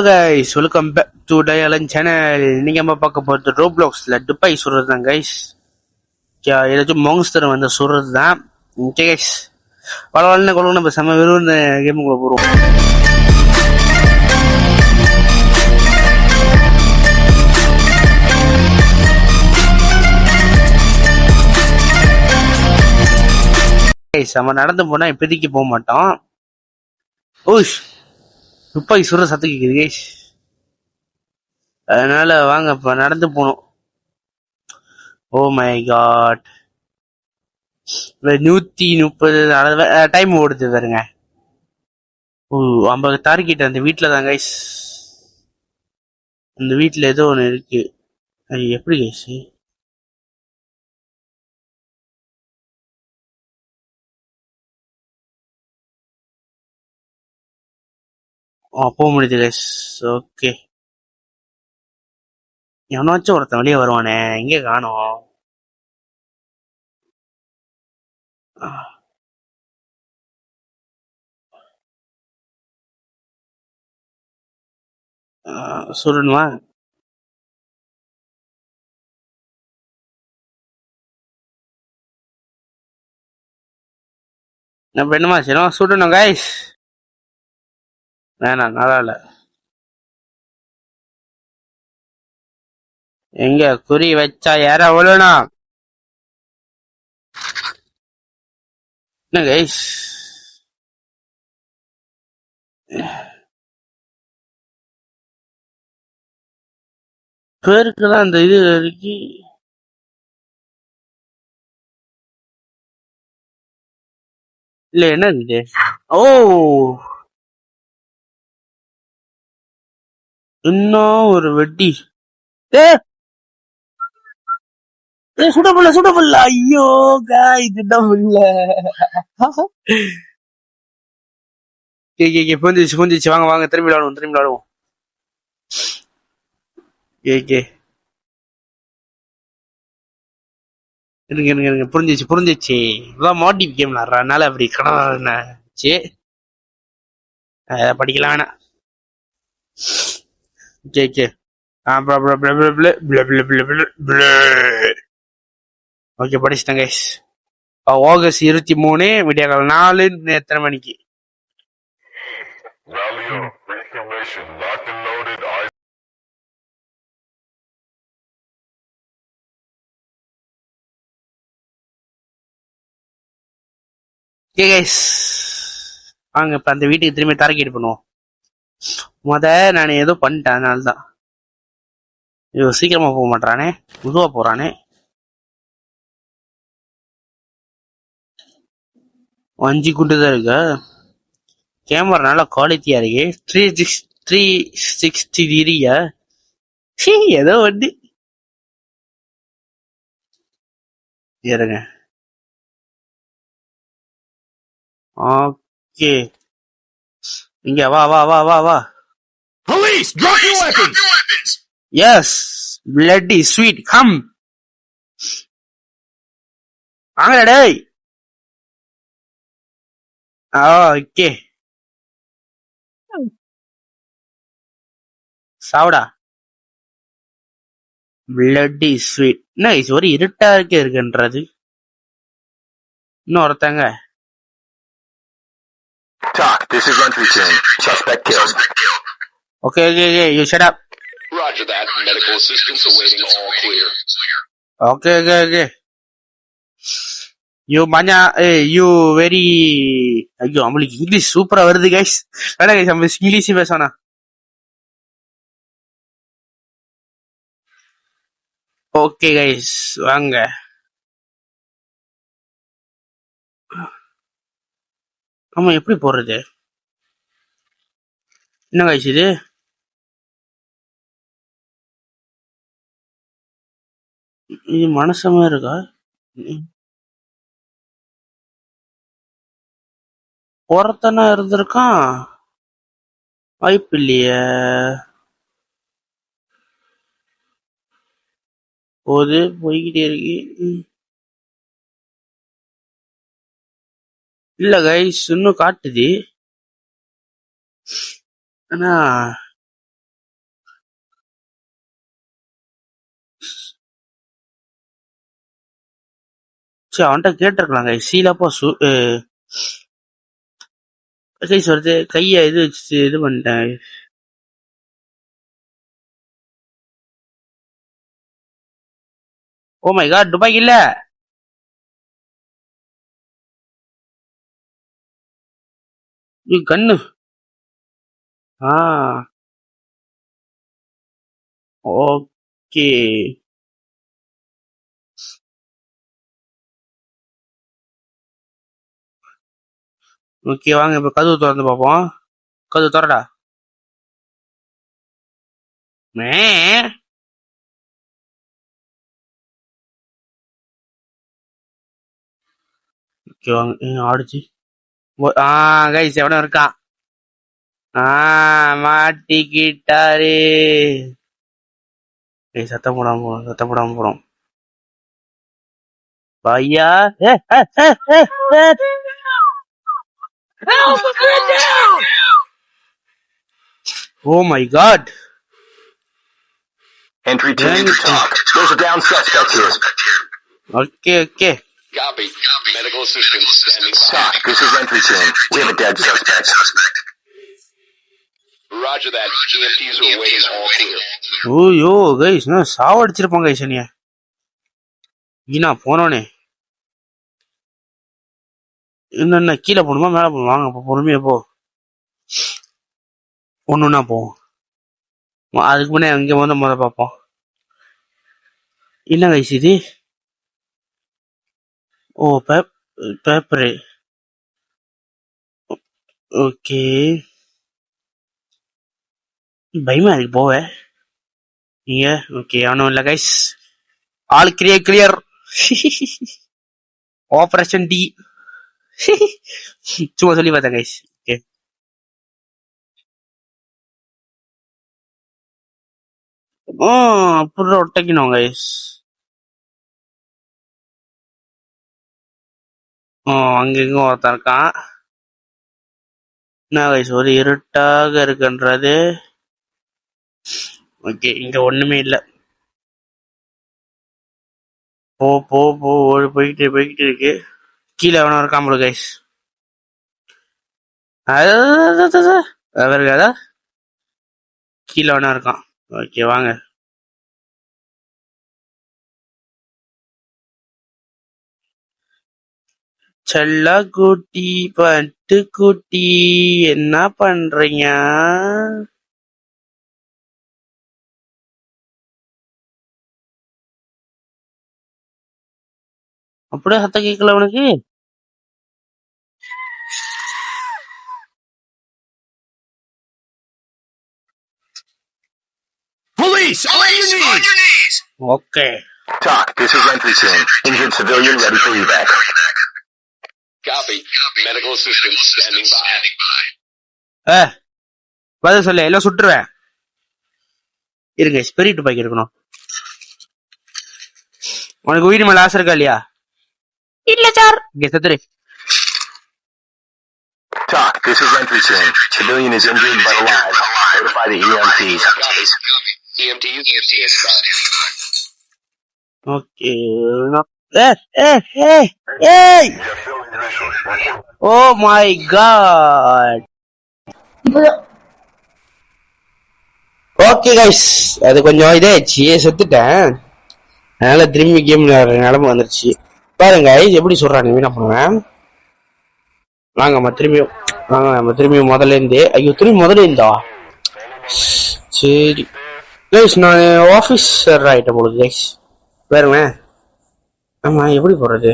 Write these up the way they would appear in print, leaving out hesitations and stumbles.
Guys welcome back to Dylan channel. நீங்க நம்ம பார்க்க போறது ரோப்ளாக்ஸ்ல துப்பாக்கி சுடுறது தான் கைஸ். ஏதாச்சும் மான்ஸ்டர் வந்து சுடுறது தான். ஓகே கைஸ், பரவாயில்ல கொள்ளுங்க, நம்ம செம்ம வெறும் கேமுக்குள்ள போறோம். நம்ம நடந்து போனா இப்போதைக்கு போக மாட்டோம். ஓஷ், துப்பாக்கி சுடுற சத்தம் கேக்குது கைஸ். அதனால வாங்க இப்ப நடந்து போனோம். ஓ மை காட், 130 டைம் ஓடுது பாருங்க. 50 டார்கெட் அந்த வீட்டுல தான் கைஸ். அந்த வீட்டுல ஏதோ ஒண்ணு இருக்கு. அது எப்படி கைஸ்? போக முடியுது கைஸ். ஓகே, எவனாச்சும் ஒருத்தன் வெளியே வருவானே, எங்கே காணோம்? சொல்லணுமா? நம்ம என்னமா செய்யணும்? சுடணும் கைஸ். வேணாம், நல்லா இல்ல. எங்க குறி வச்சா யார விழணும்? என்ன கைஸ், பேருக்குதான் அந்த இது இருக்கு. இல்ல என்ன இது? ஓ, இன்னும் ஒரு வெட்டி. சுடப்படல. ஐயோ காய், திட்டம் இல்ல. புரிஞ்சிச்சு. வாங்க திரும்பி விளாடுவோம். கே இருங்க, புரிஞ்சிச்சு. இதான் மாட்டிவ் கேம் விளாடுறதுனால அப்படி கடனாச்சு. படிக்கலாம் வேணாம். கே ஓகே, படிச்சிட்டேன் கைஸ். ஆகஸ்ட் 23 விடியகாலம் 4 எத்தனை மணிக்கு? வாங்க இப்ப அந்த வீட்டுக்கு திரும்பி டார்கெட் பண்ணுவோம். நான் ஏதோ பண்ணிட்டேன், அதனாலதான். ஐயோ, சீக்கிரமா போக மாட்டானே, மெதுவா போறானே. 5 குண்டுதான் இருக்கு. கேமரா நல்லா குவாலிட்டியா இருக்கு. 360 டிகிரியா? ஏதோ வந்து இருங்க. ஓகே, இங்க வா. Police, drop your weapons. Yes, bloody sweet, come. வாங்கடா டேய். ஓகே, சாவுடா. bloody sweet. என்ன ஒரு இருட்டா இருக்குன்றது. இன்னும் ஒருத்தங்க. Talk, this is entry team. Suspect killed. Okay, you shut up. Roger that. Medical assistance awaiting, all clear. Okay. You manya, you very. ஐயோ, நம்மளுக்கு இங்கிலீஷ் சூப்பரா வருது கைஸ். வேணா கைஸ், நம்ம இங்கிலீஷ் பேசணும். ஓகே கைஸ், வாங்க. ஆமா, எப்படி போடுறது? என்ன கைஸ் இது? இது மனசமா இருக்கா? ஒருத்தனா இருந்திருக்கான், வாய்ப்பு இல்லையே. போய்கிட்டே இருக்கு. இல்ல கைஸ், இன்னும் காட்டுது. ஆனா சரி அவன்கிட்ட கேட்டிருக்கலாம் கைஸ். சீலாப்பா கைஸ் வருது. கையை இது வச்சு இது பண்ணிட்டேன். ஓ மை காட், துபாய் இல்ல. கண்ணு. ஆ ஓகே. ஓகே வாங்க இப்ப கதவு திறந்து பார்ப்போம். கதவு திறடா. ஓகே வாங்க. ஆடிச்சு. கைஸ் எவனும் இருக்கான். மாட்டிக்கிட்டாரு. சத்தம் போடாம போறோம். பையா. Oh my god. Entry team to talk. There's a down suspect here. Okay. Copy. Medical assistance standing by. Talk. This is entry team. We have a dead suspect. Roger that. EMTs are waiting all clear. ஓய்யோ guys நான் சாவடிச்சிருப்பாங்க guys நீ. ஈனா போனோனே. என்ன கீழே போகணுமா மேலே போகணும்? வாங்க பொறுமையா போ. ஒண்ணுன்னா போவோம். அதுக்கு முன்னே இங்க முத பார்ப்போம். என்ன கைஸ் இது? Oh paper. ஓகே. பயமா இருக்கு போவே. நீங்க ஓகே அவனும் இல்ல guys. All clear. Operation D. சும்மா சொல்லி பார்த்தேன் கைஸ். ஓகே அப்புறம் ஒட்டைக்கணும் கைஸ். அங்க ஒருத்தன் இருக்கான். என்ன கைஸ் ஒரு இருட்டாக இருக்குன்றது. ஓகே இங்க ஒண்ணுமே இல்ல. போ போயிட்டு இருக்கு. கீழே எவனும் இருக்கான் போல கைஸ். இருக்காதா? கீழே எவனும் இருக்கான். ஓகே வாங்க. செல்ல குட்டி பட்டு குட்டி என்ன பண்றீங்க? அப்படியே சத்தம் கேட்கல உனக்கு? Police, on your knees. Okay. Talk. This is entry team. Injured civilian ready for evac. Copy. Medical assistance standing by. பதில் சொல்ல எல்லாம் சுட்டுருவேன். இருங்க ஸ்பிரிட் பைக் இருக்கணும். உனக்கு உயிர் மேல ஆசை இருக்கா இல்லையா? இல்ல சார். இங்க சத்துரு. Talk. This is entry team. Civilian is injured but alive. Notify the EMTs. EMTs. Okay. Hey! Oh my god. Okay guys அது கொஞ்சம் இதாயிடுச்சு, செத்துட்டேன். அதனால திரும்பி கேம் விளையாடுற நிலம வந்துருச்சு. பாருங்க எப்படி சொல்றாங்க. என்ன பண்ணுவேன் வாங்க நம்ம திரும்பியும் முதல்ல இருந்தே. ஐயோ திரும்பி முதல்ல இருந்தா சரி கைஸ். நான் ஆஃபீஸர் ஆயிட்ட போடுது கைஸ். பாருங்க ஆமா எப்படி போடுறது?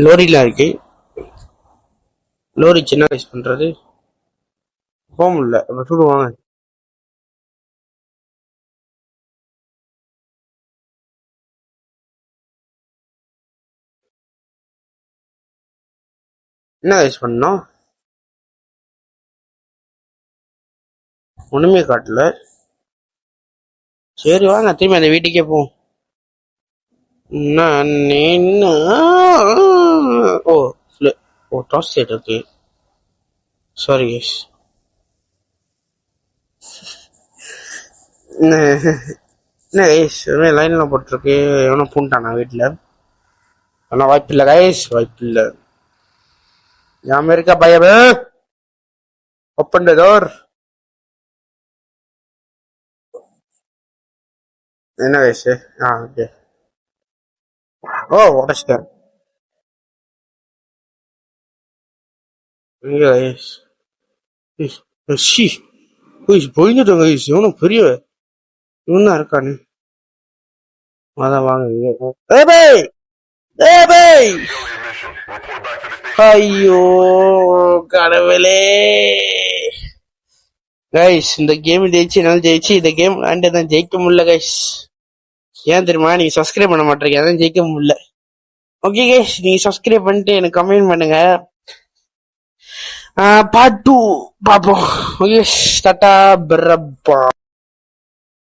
லோரிலாம் இருக்கு. லோரி சின்ன கைஸ் பண்றது போக முடியல. இப்ப சொல்லுவாங்க என்ன கைஸ் பண்ணோம்? ஒண்ணுமே காட்டல. சரி வாங்க திரும்பி அந்த வீட்டுக்கே போவோம். டாஸ் செட் இருக்கு. Sorry guys. என்ன கைஸ் லைன்ல போட்டிருக்கு, எவனும் பூண்டானா வீட்டுல? ஆனா வாய்ப்பு இல்ல கைஸ், வாய்ப்பு இல்ல. அமெரிக்கா பயமே ஓப்பன் த டோர். என்ன கைஸ்? ஓகே. ஓ உடச்சிட்டேன். கைஸ் போயிட்டு கைஸ், எவனும் பெரிய இவன் தான் இருக்கானு. அதான் வாங்க. ஐயோ கடவுளே கைஸ், இந்த கேம் ஜெயிச்சு என்னால ஜெயிச்சு இந்த கேம் விளையாண்டுதான் ஜெயிக்க முடியல கைஸ். ஏன் தெரியுமா? நீங்க சப்ஸ்கிரைப் பண்ண மாட்டீங்க, அதான் ஜெயிக்க முடியல. ஓகே கைஸ், நீங்க சப்ஸ்கிரைப் பண்ணிட்டு எனக்கு கமெண்ட் பண்ணுங்க. பார்ட் 2 பாப்போம். ஓகே டாடா பிரப்பா.